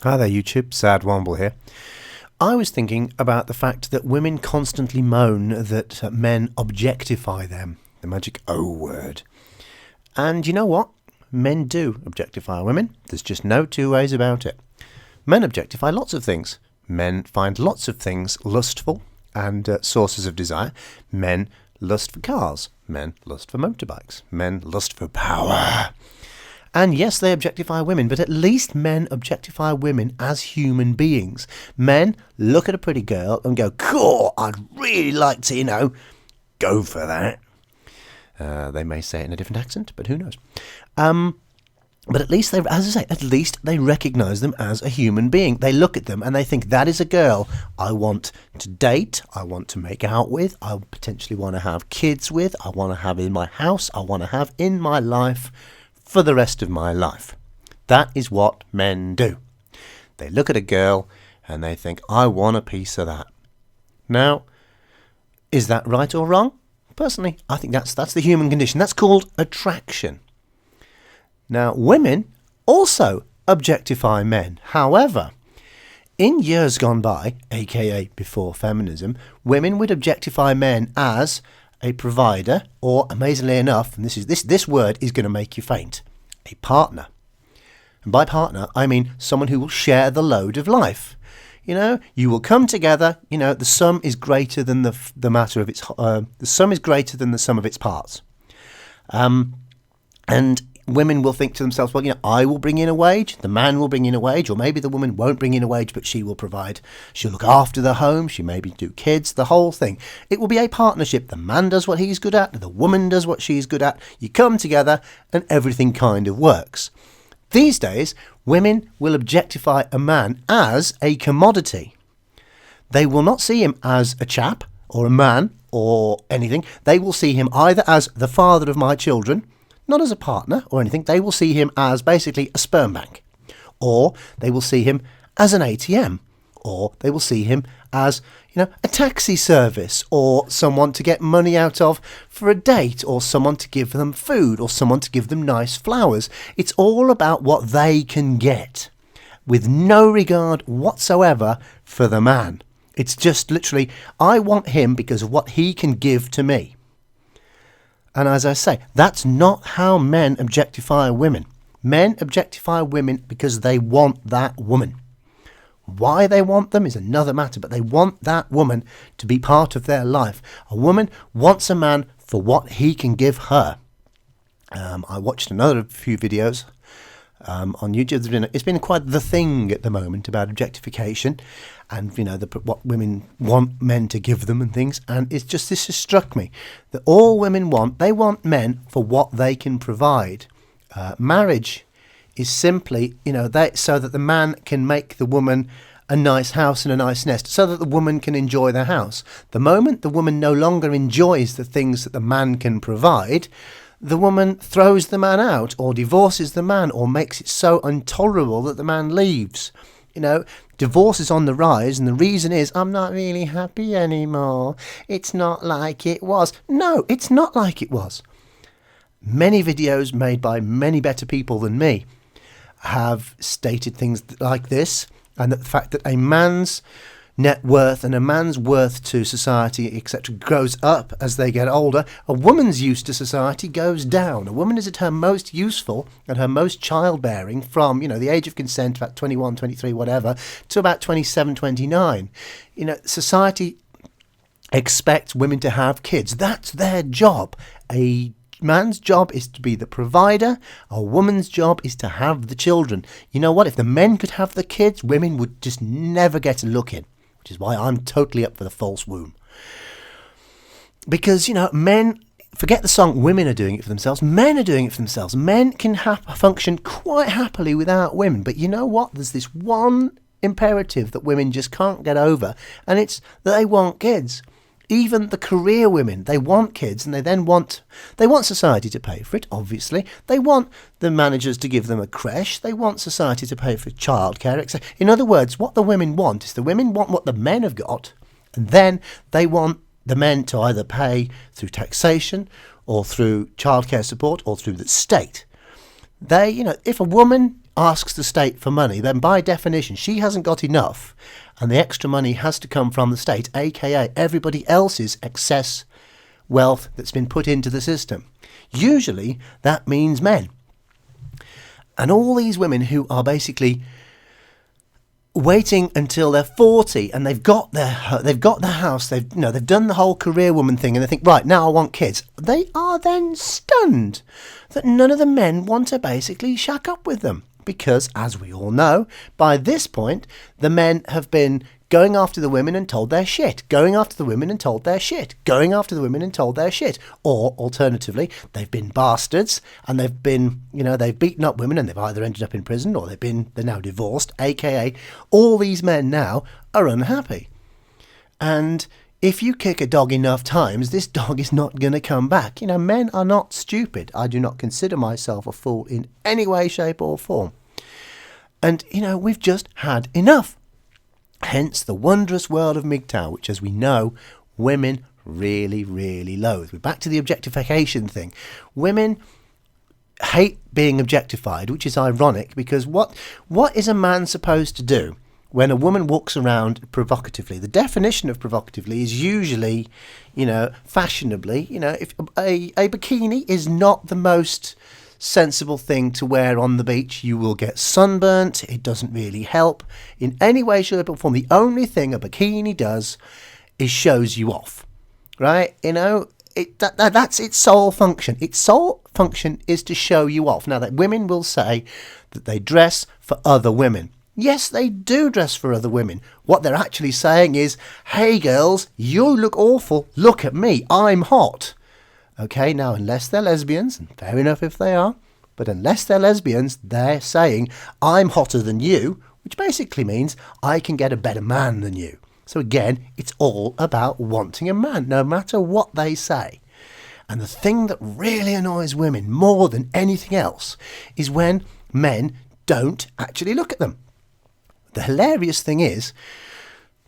Hi there, YouTube. Sad Womble here. I was thinking about the fact that women constantly moan that men objectify them, the magic O word. And you know what? Men do objectify women. There's just no two ways about it. Men objectify lots of things. Men find lots of things lustful and sources of desire. Men lust for cars. Men lust for motorbikes. Men lust for power. And yes, they objectify women, but at least men objectify women as human beings. Men look at a pretty girl and go, cool, I'd really like to, go for that. They may say it in a different accent, but who knows? But at least they recognise them as a human being. They look at them and they think, that is a girl I want to date, I want to make out with, I potentially want to have kids with, I want to have in my house, I want to have in my life for the rest of my life. That is what men do. They look at a girl and they think, I want a piece of that. Now, is that right or wrong? Personally, I think that's the human condition. That's called attraction. Now, women also objectify men. However, in years gone by, aka before feminism, women would objectify men as a provider, or amazingly enough, and this word is going to make you faint, a partner. And by partner, I mean someone who will share the load of life. You will come together. The sum is greater than the matter of its. The sum is greater than the sum of its parts. And women will think to themselves, well, I will bring in a wage, the man will bring in a wage, or maybe the woman won't bring in a wage, but she will provide. She'll look after the home, she maybe do kids, the whole thing. It will be a partnership. The man does what he's good at, the woman does what she's good at. You come together and everything kind of works. These days, women will objectify a man as a commodity. They will not see him as a chap or a man or anything. They will see him either as the father of my children, not as a partner or anything. They will see him as basically a sperm bank, or they will see him as an ATM, or they will see him as, a taxi service, or someone to get money out of for a date, or someone to give them food, or someone to give them nice flowers. It's all about what they can get, with no regard whatsoever for the man. It's just literally, I want him because of what he can give to me. And as I say, that's not how men objectify women. Men objectify women because they want that woman. Why they want them is another matter, but they want that woman to be part of their life. A woman wants a man for what he can give her. I watched another few videos on YouTube. It's been quite the thing at the moment about objectification and, what women want men to give them and things. And this has struck me that all women they want men for what they can provide. Marriage is simply, so that the man can make the woman a nice house and a nice nest, so that the woman can enjoy the house. The moment the woman no longer enjoys the things that the man can provide, the woman throws the man out or divorces the man or makes it so intolerable that the man leaves. Divorce is on the rise, and the reason is, I'm not really happy anymore. It's not like it was. No, it's not like it was. Many videos made by many better people than me have stated things like this, and that the fact that a man's net worth and a man's worth to society, etc., goes up as they get older. A woman's use to society goes down. A woman is at her most useful and her most childbearing from, the age of consent, about 21, 23, whatever, to about 27, 29. Society expects women to have kids. That's their job. A man's job is to be the provider. A woman's job is to have the children. You know what? If the men could have the kids, women would just never get a look in. Which is why I'm totally up for the false womb. Because, men, forget the song, women are doing it for themselves. Men are doing it for themselves. Men can function quite happily without women. But you know what? There's this one imperative that women just can't get over. And it's that they want kids. Even the career women, they want kids, and they want society to pay for it, obviously. They want the managers to give them a creche. They want society to pay for childcare, etc. In other words, what the women want is the women want what the men have got, and then they want the men to either pay through taxation or through childcare support or through the state. If a woman asks the state for money, then by definition she hasn't got enough, and the extra money has to come from the state, aka everybody else's excess wealth that's been put into the system. Usually that means men. And all these women who are basically waiting until they're 40 and they've got their house, they've done the whole career woman thing, and they think, right, now I want kids. They are then stunned that none of the men want to basically shack up with them, because, as we all know, by this point the men have been going after the women and told their shit, going after the women and told their shit, going after the women and told their shit. Or, alternatively, they've been bastards and they've beaten up women and they've either ended up in prison or they're now divorced, aka all these men now are unhappy. And if you kick a dog enough times, this dog is not going to come back. Men are not stupid. I do not consider myself a fool in any way, shape or form. And, we've just had enough. Hence the wondrous world of MGTOW, which, as we know, women really, really loathe. We're back to the objectification thing. Women hate being objectified, which is ironic, because what is a man supposed to do when a woman walks around provocatively? The definition of provocatively is usually, fashionably. If a bikini is not the most sensible thing to wear on the beach, you will get sunburnt. It doesn't really help in any way, shape or form. The only thing a bikini does is shows you off, right? That's its sole function. Its sole function is to show you off. Now, that women will say that they dress for other women. Yes, they do dress for other women. What they're actually saying is, hey girls, you look awful, look at me, I'm hot. Okay, now, unless they're lesbians, and fair enough if they are, but unless they're lesbians, they're saying, I'm hotter than you, which basically means I can get a better man than you. So again, it's all about wanting a man, no matter what they say. And the thing that really annoys women more than anything else is when men don't actually look at them. The hilarious thing is,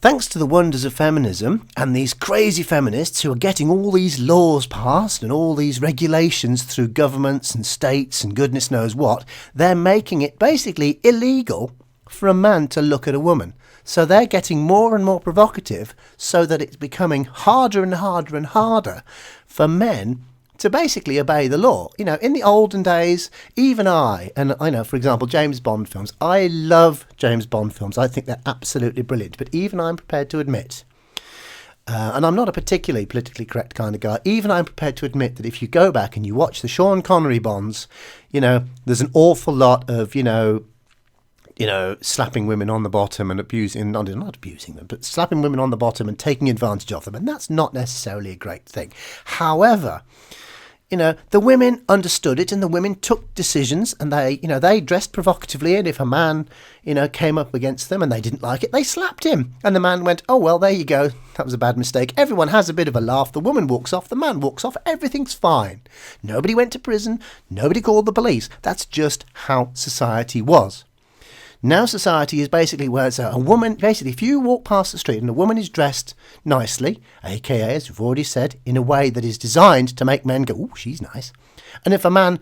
thanks to the wonders of feminism and these crazy feminists who are getting all these laws passed and all these regulations through governments and states and goodness knows what, they're making it basically illegal for a man to look at a woman. So they're getting more and more provocative so that it's becoming harder and harder and harder for men to basically obey the law. In the olden days, even I know, for example, James Bond films. I love James Bond films. I think they're absolutely brilliant. But even I'm prepared to admit, and I'm not a particularly politically correct kind of guy, even I'm prepared to admit that if you go back and you watch the Sean Connery Bonds, there's an awful lot of, slapping women on the bottom and not abusing them, but slapping women on the bottom and taking advantage of them. And that's not necessarily a great thing. However, the women understood it and the women took decisions, and they dressed provocatively. And if a man, came up against them and they didn't like it, they slapped him. And the man went, oh, well, there you go. That was a bad mistake. Everyone has a bit of a laugh. The woman walks off. The man walks off. Everything's fine. Nobody went to prison. Nobody called the police. That's just how society was. Now society is basically where it's a woman, basically, if you walk past the street and a woman is dressed nicely, aka, as we've already said, in a way that is designed to make men go, oh, she's nice. And if a man,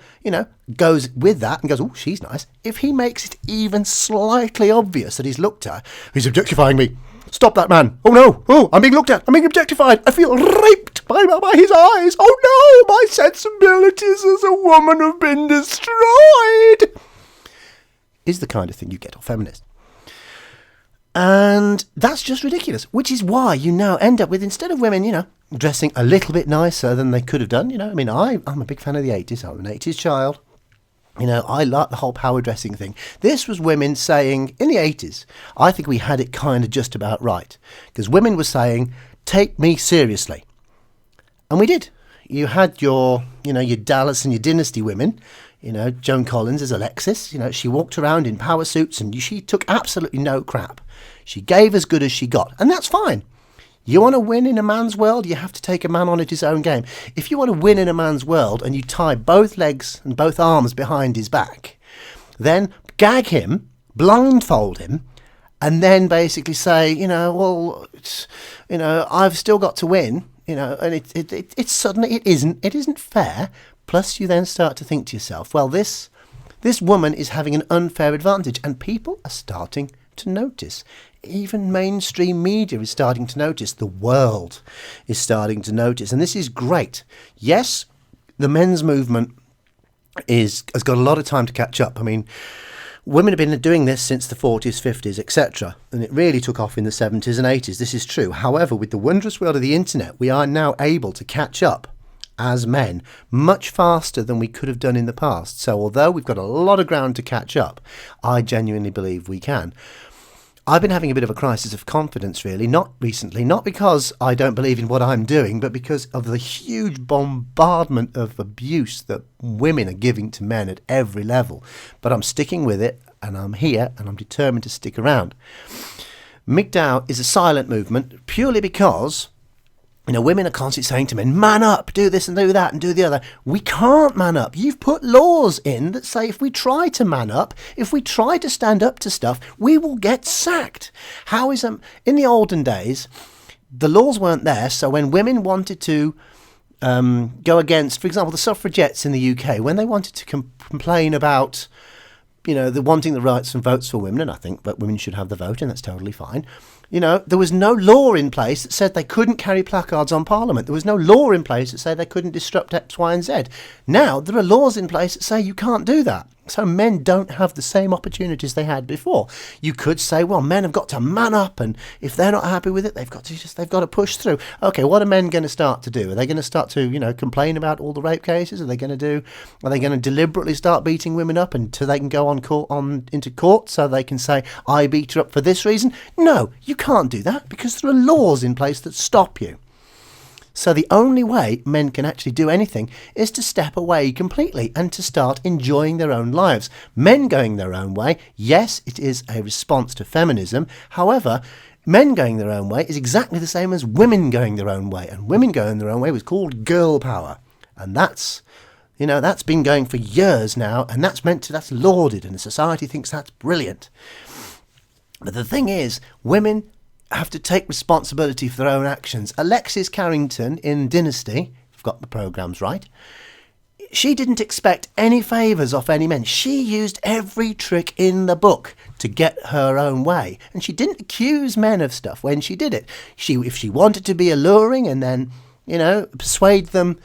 goes with that and goes, oh, she's nice, if he makes it even slightly obvious that he's looked at, he's objectifying me. Stop that man. Oh, no. Oh, I'm being looked at. I'm being objectified. I feel raped by his eyes. Oh, no, my sensibilities as a woman have been destroyed. Is the kind of thing you get off feminists. And that's just ridiculous, which is why you now end up with, instead of women, dressing a little bit nicer than they could have done, I'm a big fan of the 80s. I'm an 80s child. I like the whole power dressing thing. This was women saying, in the 80s, I think we had it kind of just about right. Because women were saying, take me seriously. And we did. You had your Dallas and your Dynasty women. Joan Collins as Alexis, she walked around in power suits and she took absolutely no crap. She gave as good as she got, and that's fine. You want to win in a man's world, you have to take a man on at his own game. If you want to win in a man's world and you tie both legs and both arms behind his back, then gag him, blindfold him, and then basically say, I've still got to win, and it's suddenly, it isn't fair. Plus, you then start to think to yourself, well, this This woman is having an unfair advantage, and people are starting to notice. Even mainstream media is starting to notice. The world is starting to notice, and this is great. Yes, the men's movement has got a lot of time to catch up. I mean, women have been doing this since the 40s, 50s, etc. And it really took off in the 70s and 80s. This is true. However, with the wondrous world of the internet, we are now able to catch up as men much faster than we could have done in the past. So although we've got a lot of ground to catch up, I genuinely believe we can. I've been having a bit of a crisis of confidence, really, not recently, not because I don't believe in what I'm doing, but because of the huge bombardment of abuse that women are giving to men at every level. But I'm sticking with it, and I'm here, and I'm determined to stick around. MGTOW is a silent movement purely because, you know, women are constantly saying to men, man up, do this and do that and do the other. We can't man up. You've put laws in that say if we try to man up, if we try to stand up to stuff, we will get sacked. How is in the olden days, the laws weren't there, so when women wanted to go against, for example, the suffragettes in the UK, when they wanted to complain about, you know, wanting the rights and votes for women, and I think that women should have the vote, and that's totally fine. You know, there was no law in place that said they couldn't carry placards on Parliament. There was no law in place that said they couldn't disrupt X, Y and Z. Now, there are laws in place that say you can't do that. So men don't have the same opportunities they had before. You could say, well, men have got to man up, and if they're not happy with it, they've got to push through. Okay, what are men going to start to do? Are they going to start to, you know, complain about all the rape cases? Are they going to deliberately start beating women up until they can go into court so they can say, I beat her up for this reason? No, you can't do that because there are laws in place that stop you. So the only way men can actually do anything is to step away completely and to start enjoying their own lives. Men going their own way, yes, it is a response to feminism. However, men going their own way is exactly the same as women going their own way. And women going their own way was called girl power. And that's been going for years now, and that's lauded, and the society thinks that's brilliant. But the thing is, women have to take responsibility for their own actions. Alexis Carrington in Dynasty, if I've got the programmes right, she didn't expect any favours off any men. She used every trick in the book to get her own way. And she didn't accuse men of stuff when she did it. If she wanted to be alluring and then, you know, persuade them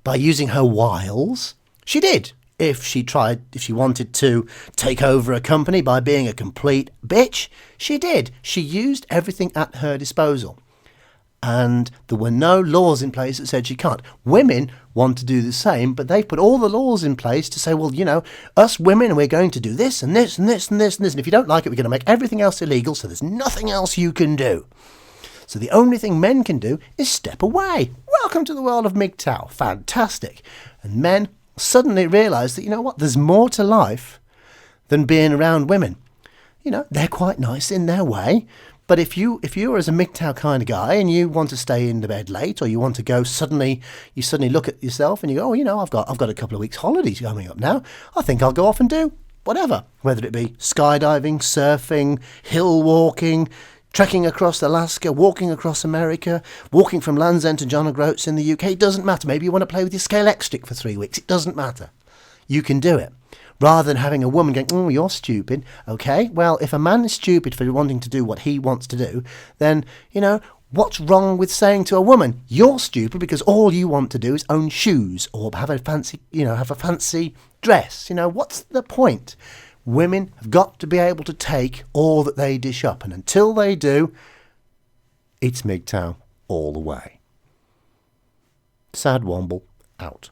by using her wiles, she did. If she wanted to take over a company by being a complete bitch, she did. She used everything at her disposal. And there were no laws in place that said she can't. Women want to do the same, but they put all the laws in place to say, well, you know, us women, we're going to do this and this and this and this and this. And if you don't like it, we're going to make everything else illegal, so there's nothing else you can do. So the only thing men can do is step away. Welcome to the world of MGTOW. Fantastic. And men suddenly realise that, you know what, there's more to life than being around women. You know, they're quite nice in their way, but if you're as a MGTOW kind of guy and you want to stay in the bed late, or you want to go you suddenly look at yourself and you go, oh, you know, I've got a couple of weeks holidays coming up now. I think I'll go off and do whatever, whether it be skydiving, surfing, hill walking, trekking across Alaska, walking across America, walking from Land's End to John O'Groats in the UK. It doesn't matter. Maybe you want to play with your scale X stick for 3 weeks. It doesn't matter. You can do it. Rather than having a woman going, oh, you're stupid. Okay, well, if a man is stupid for wanting to do what he wants to do, then, you know, what's wrong with saying to a woman, you're stupid because all you want to do is own shoes or have a fancy dress. You know, what's the point? Women have got to be able to take all that they dish up. And until they do, it's MGTOW all the way. Sad Womble, out.